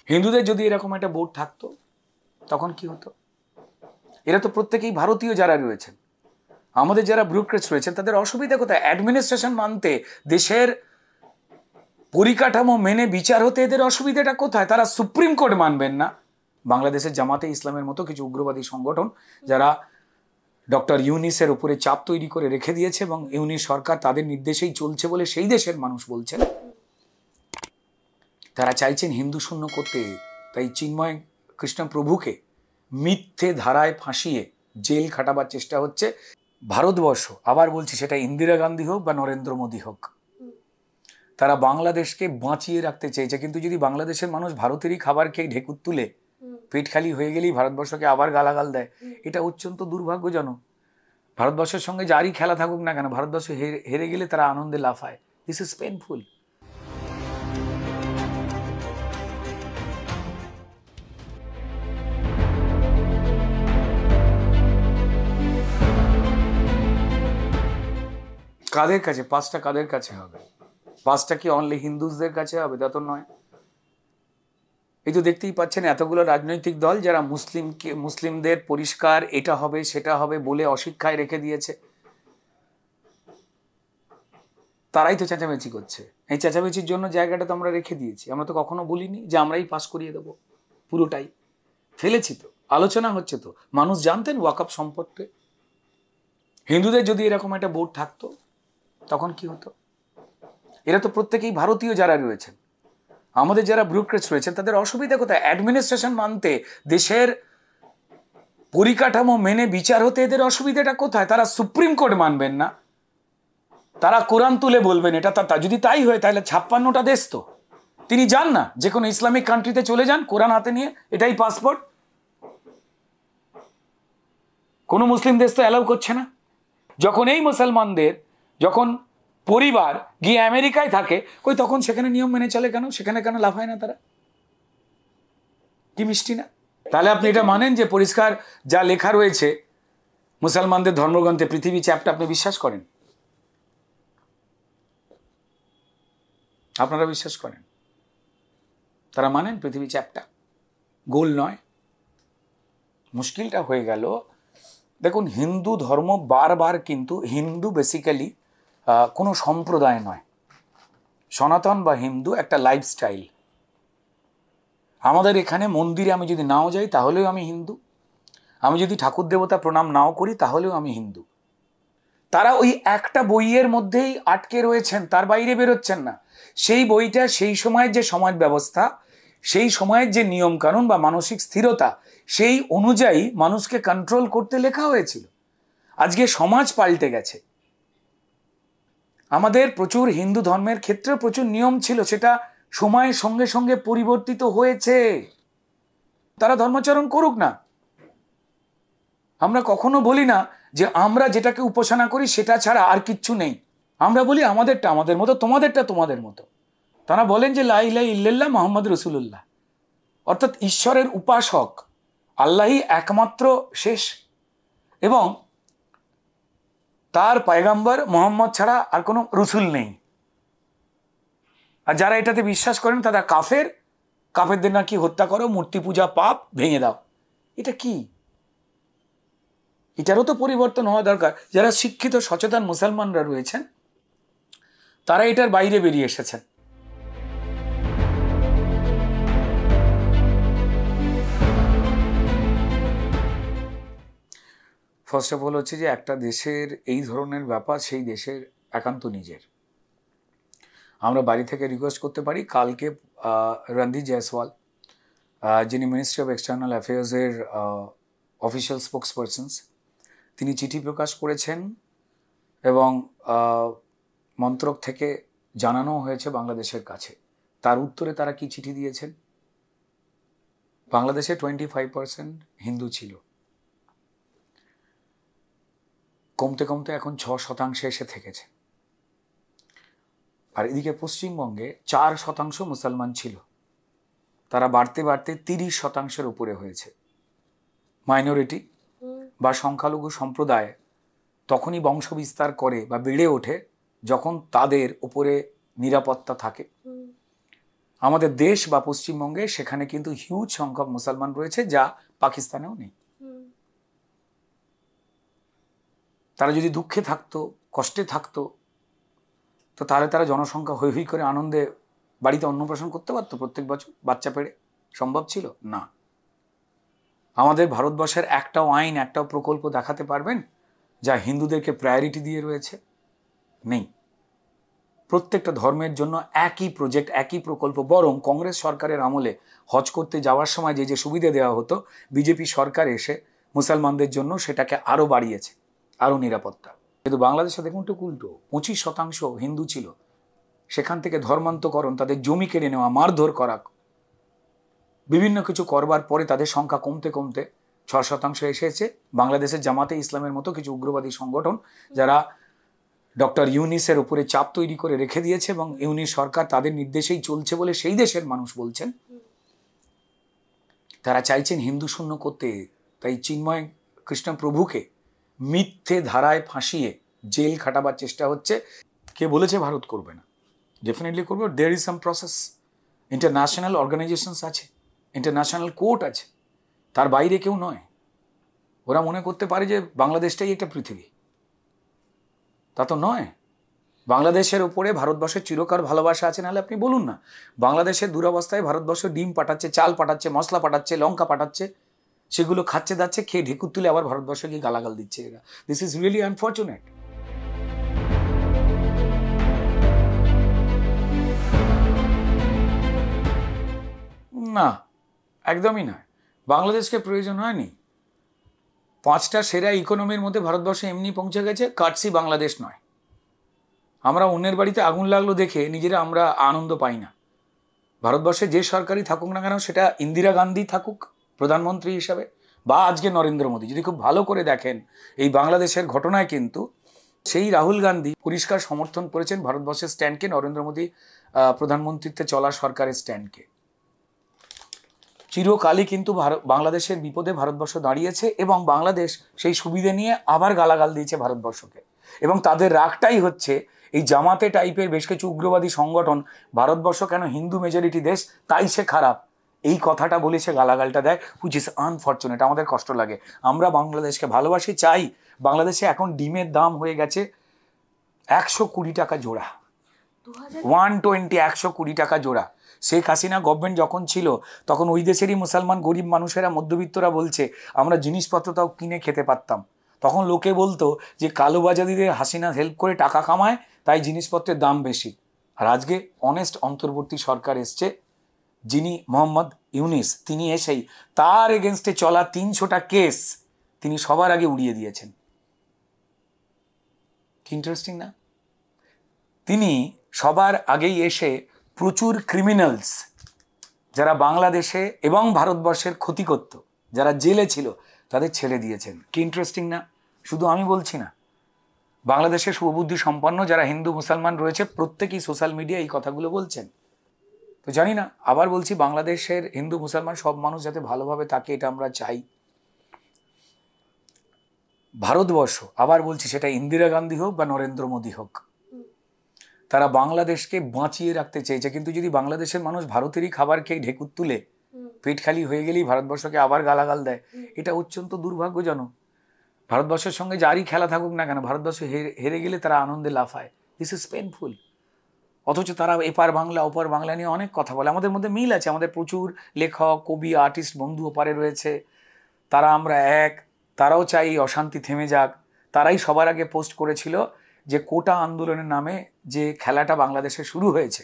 হিন্দুদের যদি এরকম একটা বোর্ড থাকতো তখন কি হতো? এরা তো প্রত্যেকেই ভারতীয় যারা রয়েছেন, আমাদের যারা ব্যুরোক্রেটস রয়েছেন তাদের অসুবিধা কোথায়? অ্যাডমিনিস্ট্রেশন মানতে, দেশের পরিকাঠামো মেনে বিচার হতে এদের অসুবিধাটা কোথায়? তারা সুপ্রিম কোর্ট মানবেন না। বাংলাদেশের জামাতে ইসলামের মতো কিছু উগ্রবাদী সংগঠন যারা ডক্টর ইউনিসের উপরে চাপ তৈরি করে রেখে দিয়েছে এবং ইউনিস সরকার তাদের নির্দেশেই চলছে বলে সেই দেশের মানুষ বলছেন, তারা চাইছেন হিন্দু শূন্য করতে। তাই চিন্ময় কৃষ্ণ প্রভুকে মিথ্যে ধারায় ফাঁসিয়ে জেল খাটাবার চেষ্টা হচ্ছে। ভারতবর্ষ, আবার বলছি, সেটা ইন্দিরা গান্ধী হোক বা নরেন্দ্র মোদী হোক, তারা বাংলাদেশকে বাঁচিয়ে রাখতে চেয়েছে। কিন্তু যদি বাংলাদেশের মানুষ ভারতেরই খাবার খেয়ে ঢেকুর তুলে পেট খালি হয়ে গেলেই ভারতবর্ষকে আবার গালাগাল দেয়, এটা অত্যন্ত দুর্ভাগ্যজনক। ভারতবর্ষের সঙ্গে যারই খেলা থাকুক না কেন, ভারতবর্ষ হেরে গেলে তারা আনন্দে লাফায়। This is painful. কাদের কাছে পাঁচটা? কাদের কাছে হবে পাঁচটা? কি অনলি হিন্দুসদের কাছে হবে? তা তো নয়। এই তো দেখতেই পাচ্ছেন এতগুলো রাজনৈতিক দল যারা মুসলিমদের পরিষ্কার এটা হবে সেটা হবে বলে অশিক্ষায় রেখে দিয়েছে, তারাই তো চেঁচামেচি করছে। এই চেঁচামেচির জন্য জায়গাটা তো আমরা রেখে দিয়েছি। আমরা তো কখনো বলিনি যে আমরাই পাস করিয়ে দেবো, পুরোটাই ফেলেছি। তো আলোচনা হচ্ছে, তো মানুষ জানতেন ওয়াকফ সম্পর্কে। হিন্দুদের যদি এরকম একটা বোর্ড থাকতো তখন কি হতো? এরা তো প্রত্যেকেই ভারতীয় যারা রয়েছেন, আমাদের যারা ব্যুরোক্রেটস রয়েছেন তাদের অসুবিধা কোথায়? অ্যাডমিনিস্ট্রেশন মানতে, দেশের পরিকাঠামো মেনে বিচার হতে এদের অসুবিধাটা কোথায়? তারা সুপ্রিম কোর্ট মানবেন না, তারা কোরআন তুলে বলবেন এটা। যদি তাই হয় তাহলে 56টা দেশ তো তিনি যান না, যে কোনো ইসলামিক কান্ট্রিতে চলে যান কোরআন হাতে নিয়ে, এটাই পাসপোর্ট। কোনো মুসলিম দেশ তো অ্যালাউ করছে না। যখন এই মুসলমানদের যখন পরিবার গিয়ে আমেরিকায় থাকে, কই তখন সেখানে নিয়ম মেনে চলে কেন? সেখানে কেন লাফায় না তারা? কি মিষ্টি না? তাহলে আপনি এটা মানেন যে পরিষ্কার যা লেখা রয়েছে মুসলমানদের ধর্মগ্রন্থে, পৃথিবী চ্যাপ্টার, আপনি বিশ্বাস করেন? আপনারা বিশ্বাস করেন? তারা মানেন পৃথিবী চ্যাপ্টার গোল নয়? মুশকিলটা হয়ে গেল, দেখুন হিন্দু ধর্ম বারবার, কিন্তু হিন্দু বেসিক্যালি কোনো সম্প্রদায় নয়। সনাতন বা হিন্দু একটা লাইফস্টাইল। আমাদের এখানে মন্দিরে আমি যদি নাও যাই তাহলেও আমি হিন্দু, আমি যদি ঠাকুর দেবতা প্রণাম নাও করি তাহলেও আমি হিন্দু। তারা ওই একটা বইয়ের মধ্যেই আটকে রয়েছেন, তার বাইরে বেরোচ্ছেন না। সেই বইটা সেই সময়ের যে সমাজ ব্যবস্থা, সেই সময়ের যে নিয়ম কানুন বা মানসিক স্থিরতা, সেই অনুযায়ী মানুষকে কন্ট্রোল করতে লেখা হয়েছিল। আজকে সমাজ পাল্টে গেছে। আমাদের প্রচুর হিন্দু ধর্মের ক্ষেত্রে প্রচুর নিয়ম ছিল, সেটা সময়ের সঙ্গে সঙ্গে পরিবর্তিত হয়েছে। তারা ধর্মাচরণ করুক না। আমরা কখনো বলি না যে আমরা যেটাকে উপাসনা করি সেটা ছাড়া আর কিচ্ছু নেই। আমরা বলি আমাদেরটা আমাদের মতো, তোমাদেরটা তোমাদের মতো। তারা বলেন যে লা ইলাহা ইল্লাল্লাহ মুহাম্মদ রাসূলুল্লাহ, অর্থাৎ ঈশ্বরের উপাসক আল্লাহই একমাত্র শেষ, এবং তার পয়গম্বর মুহাম্মদ ছাড়া আর কোনো রসুল নেই। আর যারা এটাতে বিশ্বাস করেন তারা কাফের, কাফেরদের নাকি হত্যা করো, মূর্তি পূজা পাপ, ভেঙে দাও। এটা কি? এটারও তো পরিবর্তন হওয়া দরকার। যারা শিক্ষিত সচেতন মুসলমানরা রয়েছেন তারা এটার বাইরে বেরিয়ে এসেছেন। ফার্স্ট অফ অল হচ্ছে যে একটা দেশের এই ধরনের ব্যাপার সেই দেশের একান্ত নিজের। আমরা বাড়ি থেকে রিকোয়েস্ট করতে পারি, কালকে রণদীপ জয়সওয়াল, যিনি মিনিস্ট্রি অফ এক্সটার্নাল অ্যাফেয়ার্সের অফিসিয়াল স্পোক্সপারসনস, তিনি চিঠি প্রকাশ করেছেন এবং মন্ত্রক থেকে জানানো হয়েছে বাংলাদেশের কাছে। তার উত্তরে তারা কি চিঠি দিয়েছেন? বাংলাদেশে 25% হিন্দু ছিল, কমতে কমতে এখন 6% এসে থেকেছে। আর এদিকে পশ্চিমবঙ্গে 4% মুসলমান ছিল, তারা বাড়তে বাড়তে 30%-এর উপরে হয়েছে। মাইনরিটি বা সংখ্যালঘু সম্প্রদায় তখনই বংশ বিস্তার করে বা বেড়ে ওঠে যখন তাদের উপরে নিরাপত্তা থাকে। আমাদের দেশ বা পশ্চিমবঙ্গে সেখানে কিন্তু হিউজ সংখ্যক মুসলমান রয়েছে, যা পাকিস্তানেও নেই। তারা যদি দুঃখে থাকতো, কষ্টে থাকতো, তো তাহলে তারা জনসংখ্যা হৈ হৈ করে আনন্দে বাড়িতে অন্নপ্রাশন করতে পারতো প্রত্যেক বছর বাচ্চা পেড়ে? সম্ভব ছিল না। আমাদের ভারতবর্ষের একটাও আইন, একটাও প্রকল্প দেখাতে পারবেন যা হিন্দুদেরকে প্রায়োরিটি দিয়ে রয়েছে? নেই। প্রত্যেকটা ধর্মের জন্য একই প্রজেক্ট, একই প্রকল্প। বরং কংগ্রেস সরকারের আমলে হজ করতে যাওয়ার সময় যে যে সুবিধা দেওয়া হতো, বিজেপি সরকার এসে মুসলমানদের জন্য সেটাকে আরও বাড়িয়েছে, আরও নিরাপত্তা। কিন্তু বাংলাদেশে দেখুন তো উল্টো, 25% হিন্দু ছিল, সেখান থেকে ধর্মান্তকরণ, তাদের জমি কেড়ে নেওয়া, মারধর করা, বিভিন্ন কিছু করবার পরে তাদের সংখ্যা কমতে কমতে 6% এসেছে। বাংলাদেশের জামাতে ইসলামের মতো কিছু উগ্রবাদী সংগঠন যারা ডক্টর ইউনিসের উপরে চাপ তৈরি করে রেখে দিয়েছে এবং ইউনিস সরকার তাদের নির্দেশেই চলছে বলে সেই দেশের মানুষ বলছেন, তারা চাইছেন হিন্দু শূন্য করতে। তাই চিন্ময় কৃষ্ণ প্রভুকে মিথ্যে ধারায় ফাঁসিয়ে জেল খাটাবার চেষ্টা হচ্ছে। কে বলেছে ভারত করবে না? ডেফিনেটলি করবে। There is some process. International organisations আছে, ইন্টারন্যাশনাল কোর্ট আছে, তার বাইরে কেউ নয়। ওরা মনে করতে পারে যে বাংলাদেশটাই একটা পৃথিবী, তা তো নয়। বাংলাদেশের উপরে ভারতবর্ষের চিরকাল ভালোবাসা আছে, নাহলে আপনি বলুন না। বাংলাদেশের দুরবস্থায় ভারতবর্ষ ডিম পাঠাচ্ছে, চাল পাঠাচ্ছে, মশলা পাঠাচ্ছে, লঙ্কা পাঠাচ্ছে, সেগুলো খাচ্ছে দাচ্ছে, খেয়ে ঢেকুর তুলে আবার ভারতবর্ষকে গিয়ে গালাগাল দিচ্ছে এরা। This is really unfortunate. না, একদমই নয়। বাংলাদেশকে প্রয়োজন হয়নি। 5টা সেরা ইকোনমির মধ্যে ভারতবর্ষ এমনি পৌঁছে গেছে, কাটসি বাংলাদেশ নয়। আমরা অন্যের বাড়িতে আগুন লাগলো দেখে নিজেরা আমরা আনন্দ পাই না। ভারতবর্ষে যে সরকারই থাকুক না কেন, সেটা ইন্দিরা গান্ধী থাকুক প্রধানমন্ত্রী হিসাবে বা আজকে নরেন্দ্র মোদী, যদি খুব ভালো করে দেখেন এই বাংলাদেশের ঘটনায় কিন্তু সেই রাহুল গান্ধী পরিষ্কার সমর্থন করেছেন ভারতবর্ষের স্ট্যান্ডকে, নরেন্দ্র মোদী প্রধানমন্ত্রীত্বে চলা সরকারের স্ট্যান্ডকে। চিরকালই কিন্তু বাংলাদেশের বিপদে ভারতবর্ষ দাঁড়িয়েছে এবং বাংলাদেশ সেই সুবিধে নিয়ে আবার গালাগাল দিয়েছে ভারতবর্ষকে। এবং তাদের রাগটাই হচ্ছে এই জামাতে টাইপের বেশ কিছু উগ্রবাদী সংগঠন, ভারতবর্ষ কেন হিন্দু মেজরিটি দেশ তাই সে খারাপ, এই কথাটা বলে সে গালাগালটা দেয়, হুইচ ইজ আনফর্চুনেট। আমাদের কষ্ট লাগে। আমরা বাংলাদেশকে ভালোবাসি, চাই। বাংলাদেশে এখন ডিমের দাম হয়ে গেছে 120 টাকা জোড়া, 120 টাকা জোড়া। শেখ হাসিনা গভর্নমেন্ট যখন ছিল তখন ওই দেশেরই মুসলমান গরিব মানুষেরা, মধ্যবিত্তরা বলছে আমরা জিনিসপত্র তাও কিনে খেতে পারতাম। তখন লোকে বলতো যে কালোবাজারিদের হাসিনা হেল্প করে টাকা কামায়, তাই জিনিসপত্রের দাম বেশি। আর আজকে অনেস্ট অন্তর্বর্তী সরকার এসছে, যিনি মোহাম্মদ ইউনিস, তিনি এসেই তার এগেনস্টে চলা 300টা কেস তিনি সবার আগে উড়িয়ে দিয়েছেন। কি ইন্টারেস্টিং না? তিনি সবার আগেই এসে প্রচুর ক্রিমিনালস যারা বাংলাদেশে এবং ভারতবর্ষের ক্ষতি করত, যারা জেলে ছিল, তাদের ছেড়ে দিয়েছেন। কি ইন্টারেস্টিং না? শুধু আমি বলছি না, বাংলাদেশের সুবুদ্ধি সম্পন্ন যারা হিন্দু মুসলমান রয়েছে প্রত্যেকেই সোশ্যাল মিডিয়া এই কথাগুলো বলছেন। তো জানি না, আবার বলছি, বাংলাদেশের হিন্দু মুসলমান সব মানুষ যাতে ভালোভাবে থাকে, এটা আমরা চাই। ভারতবর্ষ, আবার বলছি, সেটা ইন্দিরা গান্ধী হোক বা নরেন্দ্র মোদী হোক, তারা বাংলাদেশকে বাঁচিয়ে রাখতে চেয়েছে। কিন্তু যদি বাংলাদেশের মানুষ ভারতেরই খাবার খেয়ে ঢেকুর তুলে পেট খালি হয়ে গেলেই ভারতবর্ষকে আবার গালাগাল দেয়, এটা অত্যন্ত দুর্ভাগ্যজনক। ভারতবর্ষের সঙ্গে যারই খেলা থাকুক না কেন, ভারতবর্ষ হেরে গেলে তারা আনন্দে লাফায়। This is painful. অথচ তারা এপার বাংলা ওপার বাংলা নিয়ে অনেক কথা বলে। আমাদের মধ্যে মিল আছে, আমাদের প্রচুর লেখক, কবি, আর্টিস্ট বন্ধু ওপারে রয়েছে। তারা আমরা এক, তারাও চাই অশান্তি থেমে যাক। তারাই সবার আগে পোস্ট করেছিল যে কোটা আন্দোলনের নামে যে খেলাটা বাংলাদেশে শুরু হয়েছে,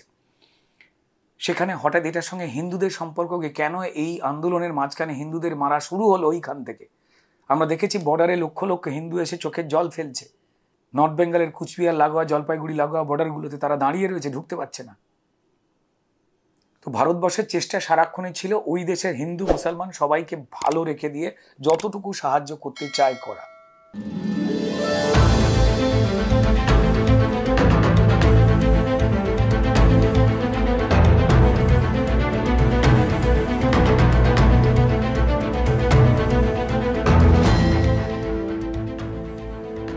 সেখানে হঠাৎ এটার সঙ্গে হিন্দুদের সম্পর্ককে, কেন এই আন্দোলনের মাঝখানে হিন্দুদের মারা শুরু হলো ওইখান থেকে। আমরা দেখেছি বর্ডারে লক্ষ লক্ষ হিন্দু এসে চোখের জল ফেলছে। নর্থ বেঙ্গলের কুচবিহার লাগোয়া, জলপাইগুড়ি লাগোয়া বর্ডারগুলোতে তারা দাঁড়িয়ে রয়েছে, ঢুকতে পারছে না। তো ভারতবর্ষের চেষ্টা সারাক্ষণই ছিল ওই দেশের হিন্দু মুসলমান সবাইকে ভালো রেখে দিয়ে যতটুকু সাহায্য করতে চায় করা।